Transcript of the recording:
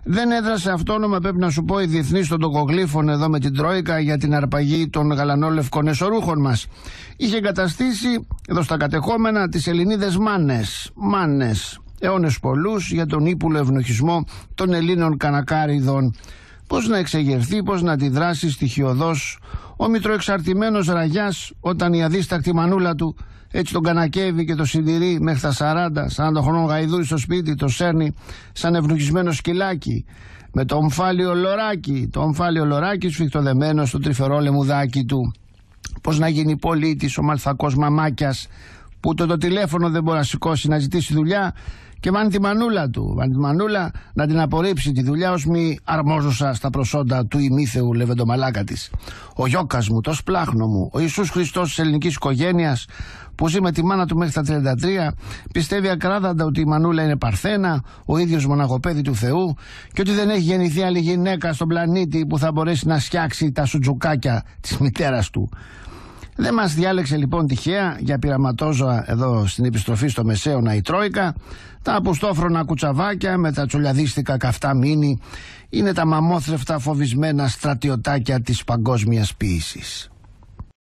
Δεν έδρασε αυτόνομα, πρέπει να σου πω, η διεθνής των τοκογλύφων εδώ με την Τρόικα για την αρπαγή των γαλανόλευκων εσωρούχων μας. Είχε εγκαταστήσει εδώ στα κατεχόμενα τις Ελληνίδες μάνες, αιώνες πολλούς για τον ύπουλο ευνοχισμό των Ελλήνων κανακάριδων. Πώς να εξεγερθεί, πώς να αντιδράσει στοιχειωδώς ο μητροεξαρτημένος ραγιάς όταν η αδίστακτη μανούλα του έτσι τον κανακεύει και το συντηρεί μέχρι τα 40 χρονών γαϊδούρι στο σπίτι, το σέρνει σαν ευνοχισμένο σκυλάκι με το ομφάλιο λοράκι σφιχτοδεμένο στο τρυφερό λεμουδάκι του. Πώς να γίνει πολίτης ο μαλθακός μαμάκιας που το τηλέφωνο δεν μπορεί να σηκώσει να ζητήσει δουλειά και βάνει τη μανούλα του, να την απορρίψει τη δουλειά ως μη αρμόζουσα στα προσόντα του ημίθεου λεβεντομαλάκα της. Ο Γιώκας μου, το σπλάχνο μου, ο Ιησούς Χριστός της ελληνικής οικογένειας που ζει με τη μάνα του μέχρι τα 33, πιστεύει ακράδαντα ότι η μανούλα είναι παρθένα, ο ίδιος μοναχοπέδι του Θεού και ότι δεν έχει γεννηθεί άλλη γυναίκα στον πλανήτη που θα μπορέσει να σκιάξει τα σουτζουκάκια της μητέρας του. Δεν μας διάλεξε λοιπόν τυχαία για πειραματόζωα εδώ στην επιστροφή στο Μεσαίωνα η Τρόικα. Τα αποστόφρονα κουτσαβάκια με τα τσολιαδίστικα καυτά μίνι είναι τα μαμόθρευτα φοβισμένα στρατιωτάκια της παγκόσμιας ποίησης.